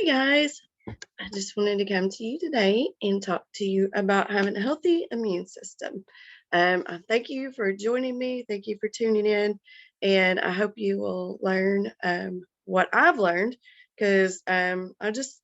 Hi guys, I just wanted to come to you today and talk to you about having a healthy immune system. I thank you for joining me. Thank you for tuning in, and I hope you will learn what I've learned because I just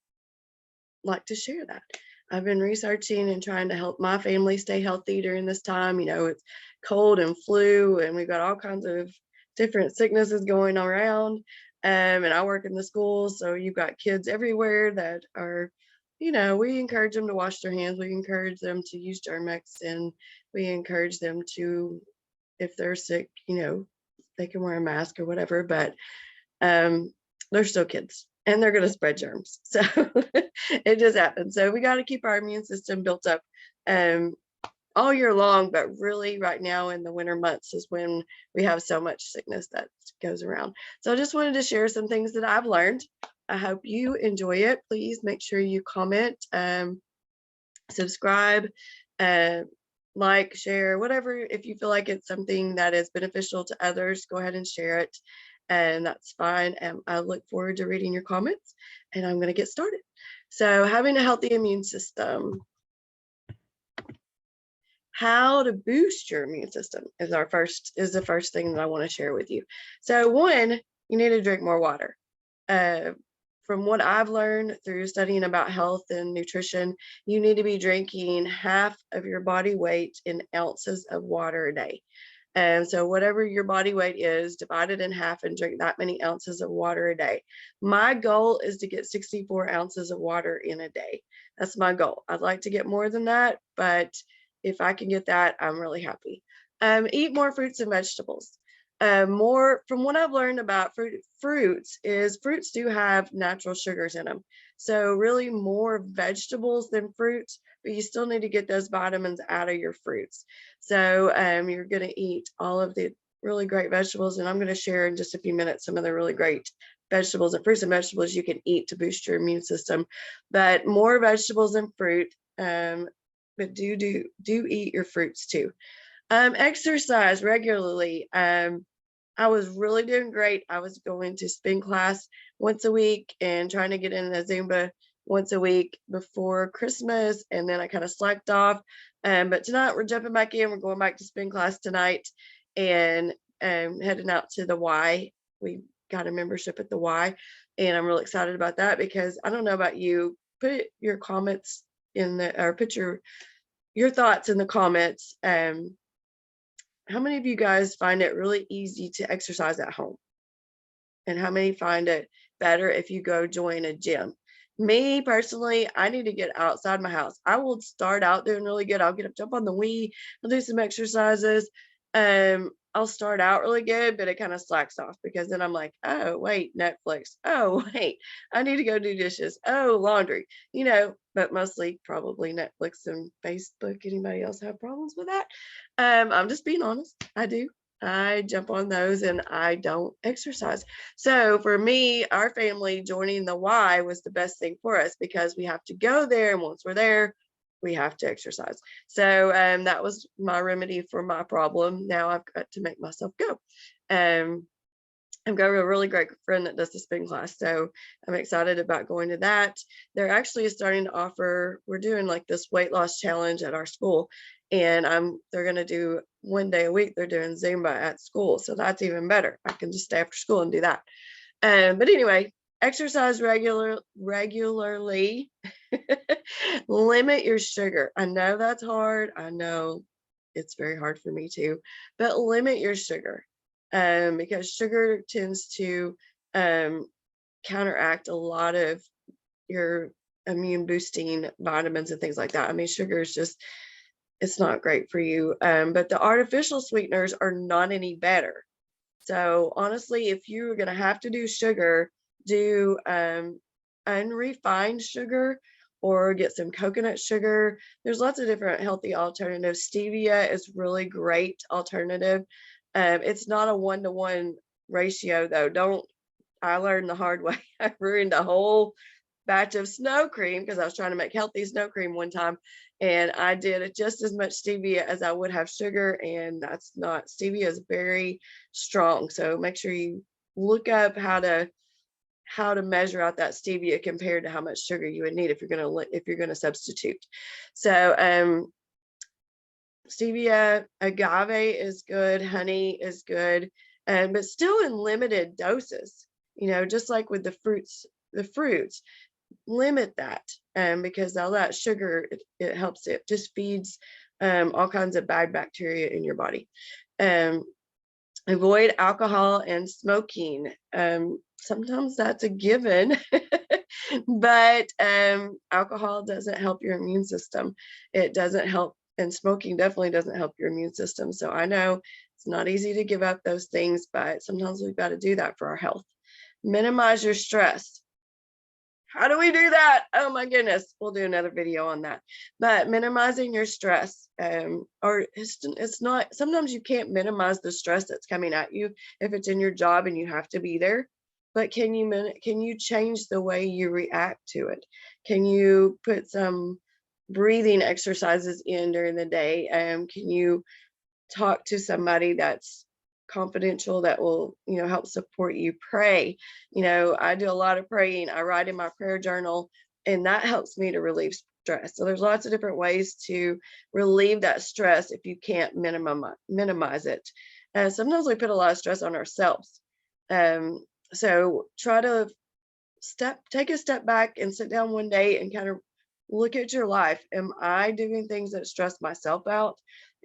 like to share that. I've been researching and trying to help my family stay healthy during this time. You know, it's cold and flu, and we've got all kinds of different sicknesses going around. And I work in the schools, so you've got kids everywhere that are, we encourage them to wash their hands. We encourage them to use Germ-X, and we encourage them to, if they're sick, they can wear a mask or whatever. But um, they're still kids and they're going to spread germs. So it just happens. So we got to keep our immune system built up um, all year long, but really right now in the winter months is when we have so much sickness that goes around. So I just wanted to share some things that I've learned. I hope you enjoy it. Please make sure you comment, subscribe, like, share, whatever. If you feel like it's something that is beneficial to others, go ahead and share it. And that's fine. And I look forward to reading your comments, and I'm going to get started. So having a healthy immune system. How to boost your immune system is the first thing that I want to share with you. So one, you need to drink more water. From what I've learned through studying about health and nutrition, you need to be drinking half of your body weight in ounces of water a day. And so whatever your body weight is, divide it in half and drink that many ounces of water a day. My goal is to get 64 ounces of water in a day. That's my goal. I'd like to get more than that, but if I can get that, I'm really happy. Eat more fruits and vegetables. More from what I've learned about fruits do have natural sugars in them. So really more vegetables than fruits, but you still need to get those vitamins out of your fruits. So you're going to eat all of the really great vegetables, and I'm going to share in just a few minutes some of the really great vegetables and fruits and vegetables you can eat to boost your immune system. But more vegetables and fruit, but do eat your fruits too. Exercise regularly. I was really doing great. I was going to spin class once a week and trying to get in a Zumba once a week before Christmas, and then I kind of slacked off. But tonight we're jumping back in. We're going back to spin class tonight and heading out to the Y. We got a membership at the Y, and I'm really excited about that because I don't know about you. Put your comments in the, or put your thoughts in the comments. How many of you guys find it really easy to exercise at home? And how many find it better if you go join a gym? Me personally, I need to get outside my house. I will start out doing really good. I'll get up, jump on the Wii, I'll do some exercises. I'll start out really good, but it kind of slacks off because then I'm like, oh, wait, Netflix. Oh, wait, I need to go do dishes. Oh, laundry, but mostly probably Netflix and Facebook. Anybody else have problems with that? I'm just being honest. I do. I jump on those and I don't exercise. So for me, our family joining the Y was the best thing for us because we have to go there. And once we're there, we have to exercise. So that was my remedy for my problem. Now I've got to make myself go. I've got a really great friend that does the spin class, so I'm excited about going to that. They're actually starting to offer, we're doing like this weight loss challenge at our school, and they're going to do one day a week. They're doing Zumba at school, so that's even better. I can just stay after school and do that. But anyway, exercise regularly. Limit your sugar. I know that's hard. I know it's very hard for me too, but limit your sugar. Because sugar tends to counteract a lot of your immune boosting vitamins and things like that. I mean, sugar is just, it's not great for you. But the artificial sweeteners are not any better. So honestly, if you're going to have to do sugar, do unrefined sugar or get some coconut sugar. There's lots of different healthy alternatives. Stevia is really great alternative. It's not a 1-to-1 ratio though. I learned the hard way. I ruined a whole batch of snow cream because I was trying to make healthy snow cream one time, and I did just as much stevia as I would have sugar, and that's not, stevia is very strong. So make sure you look up how to how to measure out that stevia compared to how much sugar you would need if you're gonna substitute. So stevia, agave is good, honey is good, but still in limited doses. Just like with the fruits, limit that, because all that sugar, it helps, it just feeds all kinds of bad bacteria in your body. Avoid alcohol and smoking. Sometimes that's a given, but alcohol doesn't help your immune system. It doesn't help, and smoking definitely doesn't help your immune system. So I know it's not easy to give up those things, but sometimes we've got to do that for our health. Minimize your stress. How do we do that? Oh my goodness. We'll do another video on that. But minimizing your stress, or it's not, sometimes you can't minimize the stress that's coming at you if it's in your job and you have to be there. But can you change the way you react to it? Can you put some breathing exercises in during the day? Can you talk to somebody that's confidential that will help support you? Pray. I do a lot of praying. I write in my prayer journal, and that helps me to relieve stress. So there's lots of different ways to relieve that stress if you can't minimize it. Sometimes we put a lot of stress on ourselves. So try to take a step back and sit down one day and kind of look at your life. Am I doing things that stress myself out?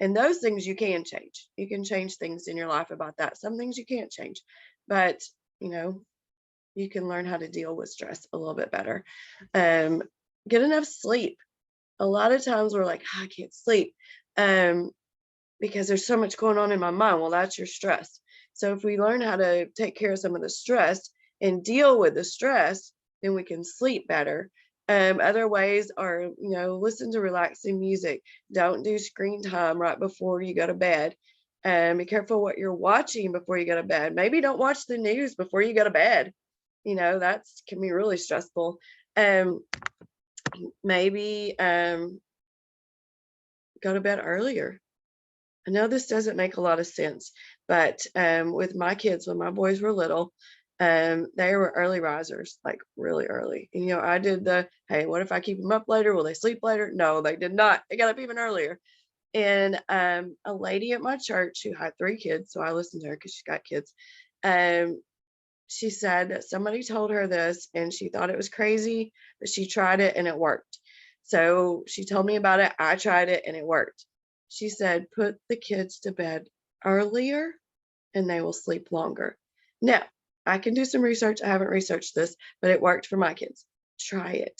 And those things you can change. You can change things in your life about that. Some things you can't change, but you can learn how to deal with stress a little bit better. Get enough sleep. A lot of times we're like, I can't sleep because there's so much going on in my mind. Well, that's your stress. So if we learn how to take care of some of the stress and deal with the stress, then we can sleep better. Other ways are, listen to relaxing music. Don't do screen time right before you go to bed. Be careful what you're watching before you go to bed. Maybe don't watch the news before you go to bed. That can be really stressful. Maybe go to bed earlier. I know this doesn't make a lot of sense, but with my kids, when my boys were little, they were early risers, like really early. And, I did hey, what if I keep them up later? Will they sleep later? No, they did not. They got up even earlier. And a lady at my church who had 3 kids, so I listened to her because she's got kids. She said that somebody told her this and she thought it was crazy, but she tried it and it worked. So she told me about it. I tried it and it worked. She said, put the kids to bed earlier and they will sleep longer. Now, I can do some research. I haven't researched this, but it worked for my kids. Try it.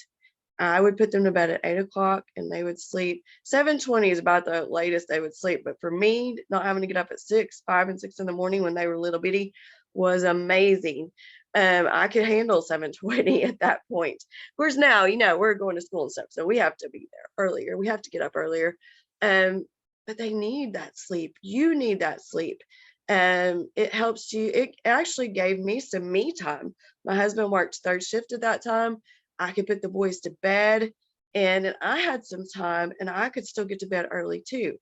I would put them to bed at 8 o'clock and they would sleep. 7:20 is about the latest they would sleep. But for me, not having to get up at 5 and 6 in the morning when they were little bitty was amazing. I could handle 7:20 at that point. Whereas now, we're going to school and stuff, so we have to be there earlier. We have to get up earlier. But they need that sleep. You need that sleep. It helps you. It actually gave me some me time. My husband worked 3rd shift at that time. I could put the boys to bed, and then I had some time, and I could still get to bed early too.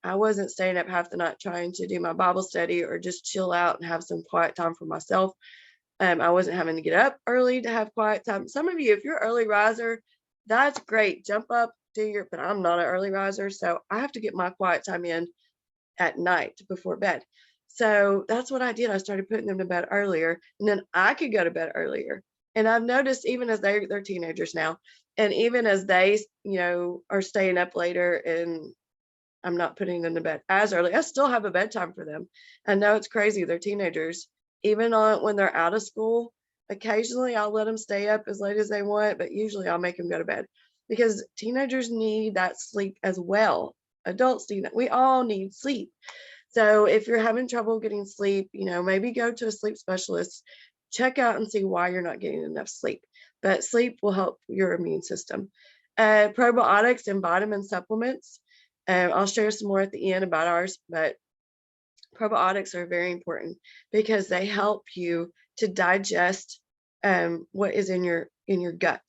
I wasn't staying up half the night trying to do my Bible study or just chill out and have some quiet time for myself. I wasn't having to get up early to have quiet time. Some of you, if you're early riser, that's great. Jump up, but I'm not an early riser, so I have to get my quiet time in at night before bed. So that's what I did. I started putting them to bed earlier, and then I could go to bed earlier. And I've noticed, even as they're teenagers now, and even as they, are staying up later and I'm not putting them to bed as early, I still have a bedtime for them. I know it's crazy. They're teenagers. Even when they're out of school, occasionally I'll let them stay up as late as they want, but usually I'll make them go to bed because teenagers need that sleep as well. Adults need that. We all need sleep. So if you're having trouble getting sleep, maybe go to a sleep specialist, check out and see why you're not getting enough sleep. But sleep will help your immune system. Probiotics and vitamin supplements. I'll share some more at the end about ours, but probiotics are very important because they help you to digest what is in your gut.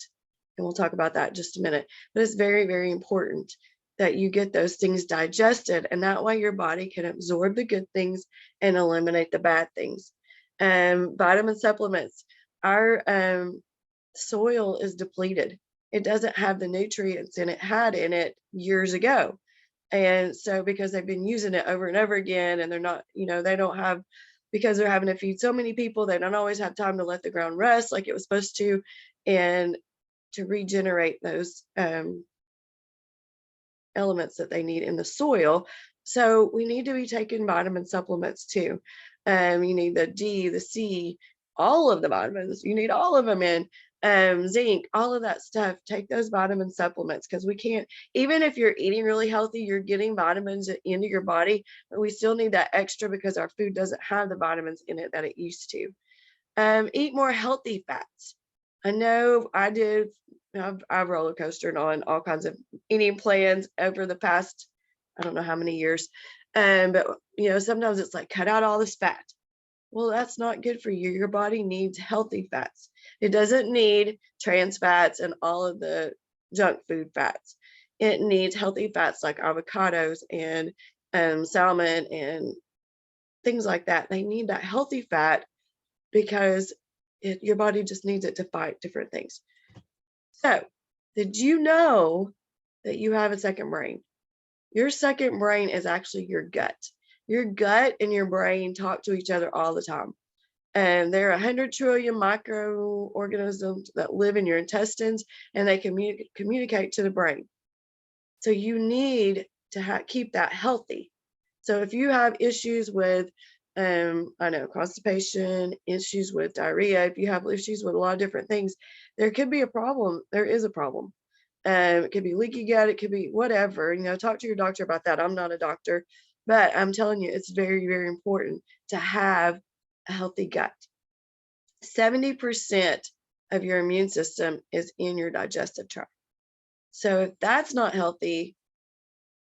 And we'll talk about that in just a minute. But it's very, very important that you get those things digested, and that way your body can absorb the good things and eliminate the bad things. Vitamin supplements. our soil is depleted. It doesn't have the nutrients it had in it years ago. And so because they've been using it over and over again, and they're not, they don't have, because they're having to feed so many people, they don't always have time to let the ground rest like it was supposed to, and to regenerate those elements that they need in the soil. So we need to be taking vitamin supplements too. You need the D, the C, all of the vitamins. You need all of them in. Zinc, all of that stuff. Take those vitamin supplements, because we can't, even if you're eating really healthy, you're getting vitamins into your body, but we still need that extra because our food doesn't have the vitamins in it that it used to. Eat more healthy fats. I know I did. I've roller coastered on all kinds of eating plans over the past, I don't know how many years. But sometimes it's like, cut out all this fat. Well, that's not good for you. Your body needs healthy fats. It doesn't need trans fats and all of the junk food fats. It needs healthy fats like avocados and salmon and things like that. They need that healthy fat because your body just needs it to fight different things. So, did you know that you have a second brain? Your second brain is actually your gut. Your gut and your brain talk to each other all the time. And there are 100 trillion microorganisms that live in your intestines, and they communicate to the brain. So you need to keep that healthy. So if you have issues with, constipation, issues with diarrhea, if you have issues with a lot of different things, there could be a problem. There is a problem. It could be leaky gut. It could be whatever. Talk to your doctor about that. I'm not a doctor, but I'm telling you, it's very, very important to have a healthy gut. 70% of your immune system is in your digestive tract. So if that's not healthy,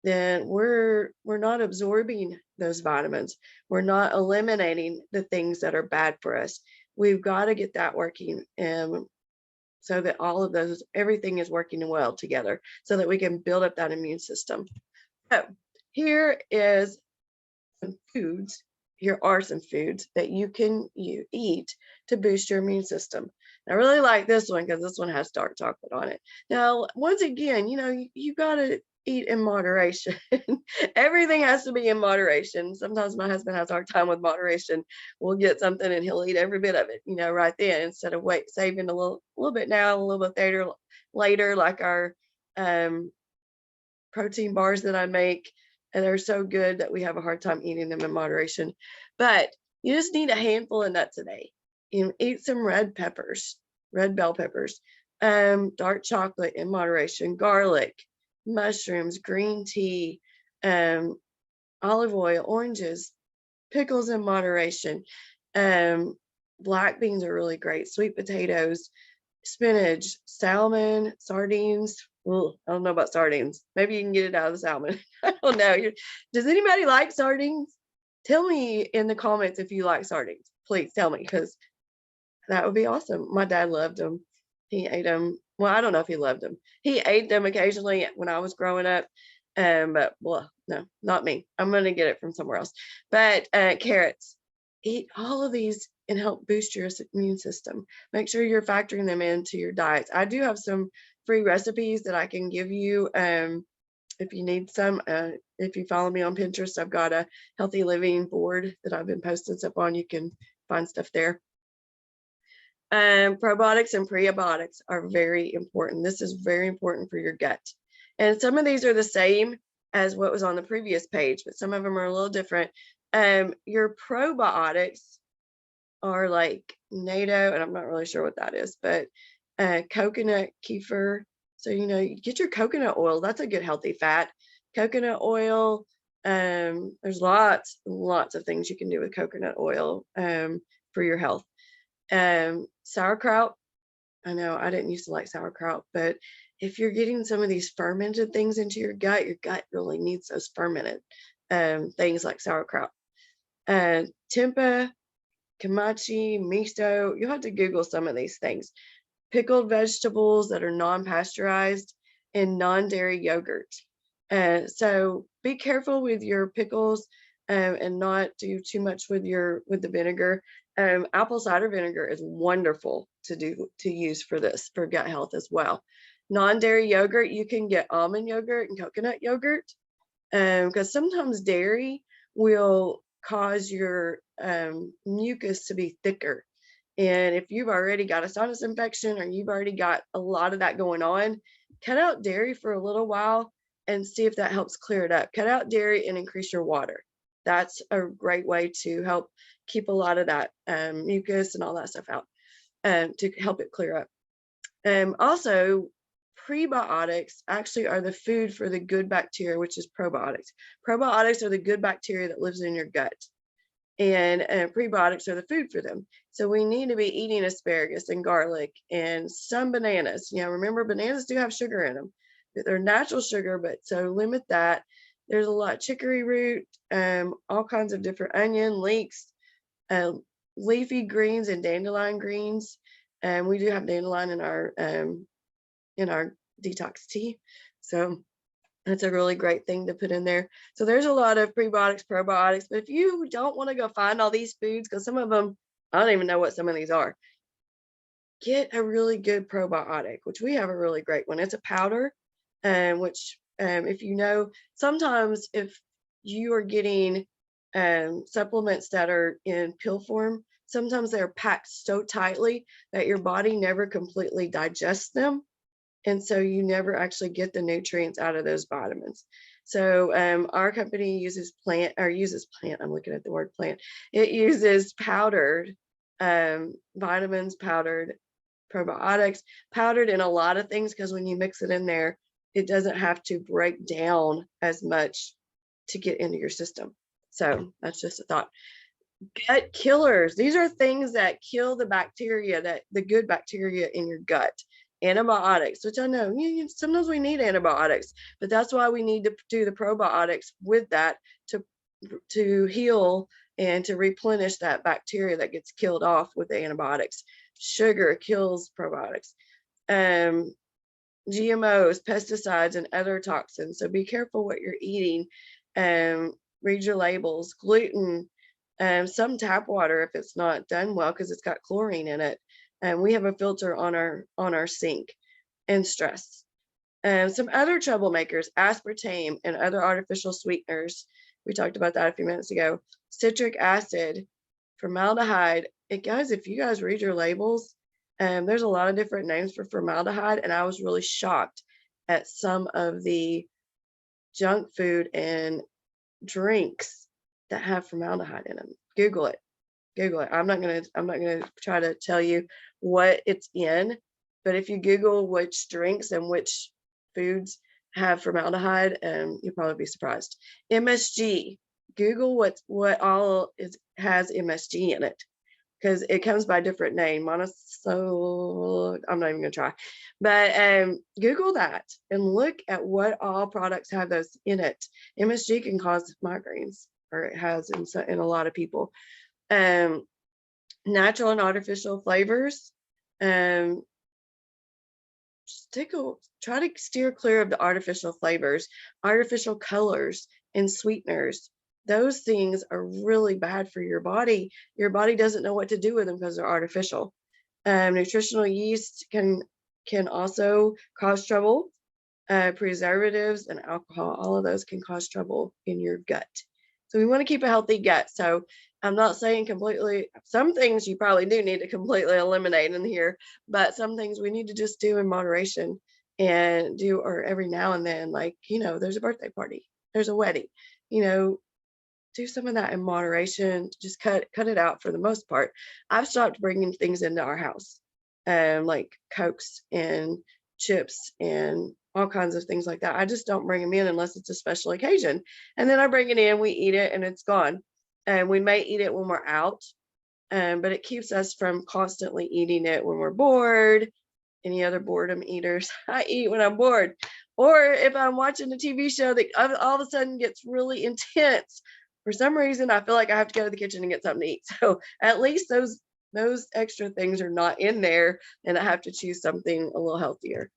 then we're not absorbing those vitamins. We're not eliminating the things that are bad for us. We've got to get that working, so that all of those, everything is working well together, so that we can build up that immune system. So here is some foods. Here are some foods that you can eat to boost your immune system. I really like this one because this one has dark chocolate on it. Now, once again, you got to eat in moderation. Everything has to be in moderation. Sometimes my husband has a hard time with moderation. We'll get something and he'll eat every bit of it, right then, instead of saving a little bit now, a little bit later, like our protein bars that I make. And they're so good that we have a hard time eating them in moderation. But you just need a handful of nuts a day. Eat some red bell peppers, dark chocolate in moderation, garlic, mushrooms, green tea, olive oil, oranges, pickles in moderation. Black beans are really great, sweet potatoes, spinach, salmon, sardines. Ooh, I don't know about sardines. Maybe you can get it out of the salmon. I don't know. Does anybody like sardines? Tell me in the comments if you like sardines. Please tell me, because that would be awesome. My dad loved them. He ate them. Well, I don't know if he loved them. He ate them occasionally when I was growing up. But well, no, not me. I'm going to get it from somewhere else. But carrots, eat all of these and help boost your immune system. Make sure you're factoring them into your diets. I do have some free recipes that I can give you if you need some. If you follow me on Pinterest, I've got a healthy living board that I've been posting stuff on. You can find stuff there. Probiotics and prebiotics are very important. This is very important for your gut. And some of these are the same as what was on the previous page, but some of them are a little different. Your probiotics are like NATO, and I'm not really sure what that is, but coconut kefir. So, you get your coconut oil. That's a good healthy fat. Coconut oil. There's lots of things you can do with coconut oil for your health. Sauerkraut. I know I didn't used to like sauerkraut, but if you're getting some of these fermented things into your gut really needs those fermented things like sauerkraut. Tempeh, kimchi, miso. You'll have to Google some of these things. Pickled vegetables that are non-pasteurized, and non-dairy yogurt. So be careful with your pickles and not do too much with the vinegar. Apple cider vinegar is wonderful to use for this, for gut health as well. Non-dairy yogurt, you can get almond yogurt and coconut yogurt, because sometimes dairy will cause your mucus to be thicker. And if you've already got a sinus infection or you've already got a lot of that going on, cut out dairy for a little while and see if that helps clear it up. Cut out dairy and increase your water. That's a great way to help keep a lot of that mucus and all that stuff out, to help it clear up. Also, prebiotics actually are the food for the good bacteria, which is probiotics. Probiotics are the good bacteria that lives in your gut, and prebiotics are the food for them. So we need to be eating asparagus and garlic and some bananas. You know, remember, bananas do have sugar in them. They're natural sugar, but so limit that. There's a lot of chicory root, all kinds of different onion, leeks, leafy greens and dandelion greens. And we do have dandelion in our detox tea. So that's a really great thing to put in there. So there's a lot of prebiotics, probiotics, but if you don't want to go find all these foods, because some of them, I don't even know what some of these are, get a really good probiotic, which we have a really great one. It's a powder, which if you know, sometimes if you are getting supplements that are in pill form, sometimes they're packed so tightly that your body never completely digests them. And so you never actually get the nutrients out of those vitamins. So our company uses plant, I'm looking at the word plant. It uses powdered vitamins, powdered probiotics, powdered in a lot of things, because when you mix it in there, it doesn't have to break down as much to get into your system. So that's just a thought. Gut killers. These are things that kill the bacteria, that the good bacteria in your gut. Antibiotics, which I know sometimes we need antibiotics, but that's why we need to do the probiotics with that to heal and to replenish that bacteria that gets killed off with the antibiotics. Sugar kills probiotics. GMOs, pesticides, and other toxins. So be careful what you're eating. Read your labels. Gluten, some tap water if it's not done well because it's got chlorine in it. And we have a filter on our sink. And stress. Some other troublemakers, aspartame and other artificial sweeteners. We talked about that a few minutes ago. Citric acid, formaldehyde. Guys, if you guys read your labels, there's a lot of different names for formaldehyde, and I was really shocked at some of the junk food and drinks that have formaldehyde in them. Google it. I'm not gonna try to tell you what it's in, but if you Google which drinks and which foods have formaldehyde, you'll probably be surprised. MSG. Google what all has MSG in it, because it comes by a different name. Monosodium. I'm not even gonna try, but Google that and look at what all products have those in it. MSG can cause migraines, or it has in a lot of people. Natural and artificial flavors. Try to steer clear of the artificial flavors, artificial colors, and sweeteners. Those things are really bad for your body. Your body doesn't know what to do with them because they're artificial. Nutritional yeast can also cause trouble. Preservatives and alcohol, all of those can cause trouble in your gut. So we want to keep a healthy gut. So I'm not saying completely, some things you probably do need to completely eliminate in here, but some things we need to just do in moderation and do, or every now and then, like, there's a birthday party, there's a wedding, do some of that in moderation. Just cut it out for the most part. I've stopped bringing things into our house, like Cokes and chips and all kinds of things like that. I just don't bring them in unless it's a special occasion. And then I bring it in, we eat it, and it's gone. And we may eat it when we're out, but it keeps us from constantly eating it when we're bored. Any other boredom eaters? I eat when I'm bored. Or if I'm watching a TV show that all of a sudden gets really intense, for some reason, I feel like I have to go to the kitchen and get something to eat. So at least those extra things are not in there, and I have to choose something a little healthier.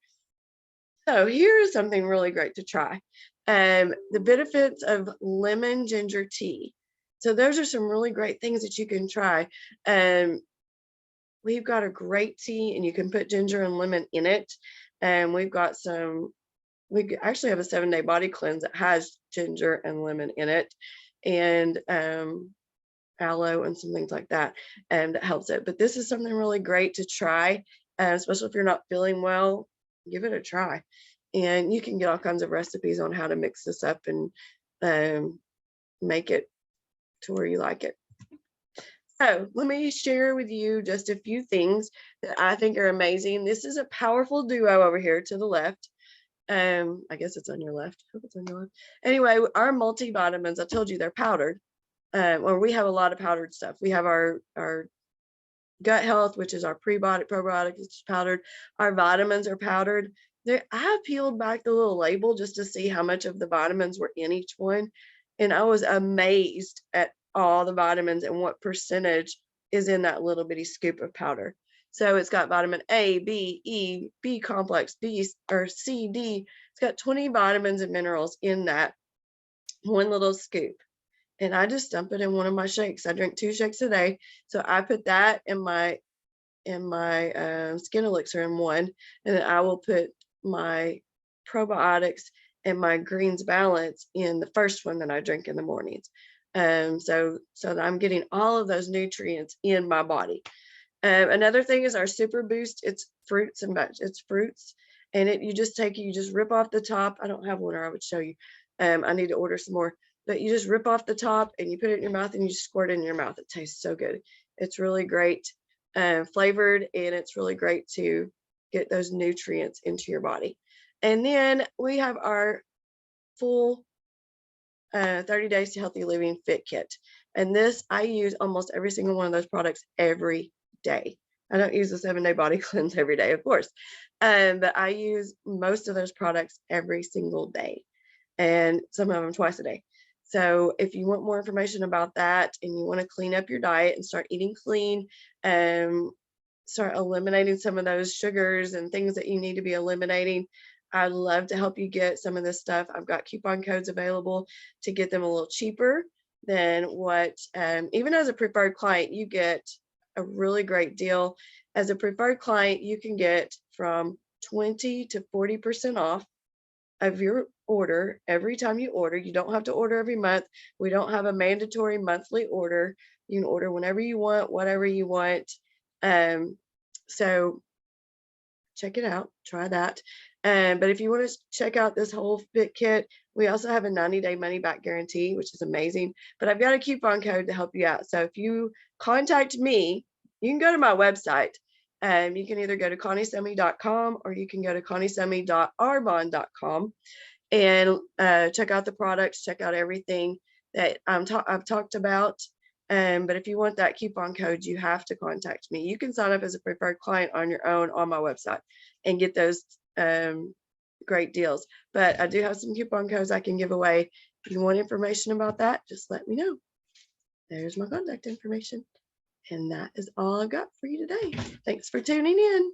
So here's something really great to try. The benefits of lemon ginger tea. So those are some really great things that you can try. We've got a great tea, and you can put ginger and lemon in it. And we've got some, actually have a 7-day body cleanse that has ginger and lemon in it, and aloe and some things like that, and that helps it. But this is something really great to try, especially if you're not feeling well, give it a try. And you can get all kinds of recipes on how to mix this up and make it to where you like it. So let me share with you just a few things that I think are amazing. This is a powerful duo over here to the left. I guess it's on your left. I hope it's on your left. Anyway, our multivitamins, I told you they're powdered. Or we have a lot of powdered stuff. We have our gut health, which is our probiotics, which is powdered. Our vitamins are powdered. I peeled back the little label just to see how much of the vitamins were in each one, and I was amazed at all the vitamins and what percentage is in that little bitty scoop of powder. So it's got vitamin A, B, E, B complex, B or C, D. It's got 20 vitamins and minerals in that one little scoop. And I just dump it in one of my shakes. I drink 2 shakes a day. So I put that in my skin elixir in one, and then I will put my probiotics and my greens balance in the first one that I drink in the mornings. So that I'm getting all of those nutrients in my body. Another thing is our super boost. It's fruits and veg. It's fruits, and you just rip off the top. I don't have one, or I would show you. I need to order some more. But you just rip off the top and you put it in your mouth and you just squirt it in your mouth. It tastes so good. It's really great, flavored, and it's really great to get those nutrients into your body. And then we have our full 30 Days to Healthy Living Fit Kit. And this, I use almost every single one of those products every day. I don't use the 7-day body cleanse every day, of course, but I use most of those products every single day, and some of them twice a day. So if you want more information about that and you want to clean up your diet and start eating clean, start eliminating some of those sugars and things that you need to be eliminating, I'd love to help you get some of this stuff. I've got coupon codes available to get them a little cheaper than what, even as a preferred client, you get a really great deal. As a preferred client, you can get from 20 to 40% off of your order every time you order. You don't have to order every month. We don't have a mandatory monthly order. You can order whenever you want, whatever you want. So check it out, try that. But if you want to check out this whole fit kit, we also have a 90-day money back guarantee, which is amazing. But I've got a coupon code to help you out. So if you contact me, you can go to my website. You can either go to conniesummy.com or you can go to conniesummy.arbonne.com and check out the products, check out everything that I've talked about. But if you want that coupon code, you have to contact me. You can sign up as a preferred client on your own on my website and get those great deals. But I do have some coupon codes I can give away. If you want information about that, just let me know. There's my contact information. And that is all I've got for you today. Thanks for tuning in.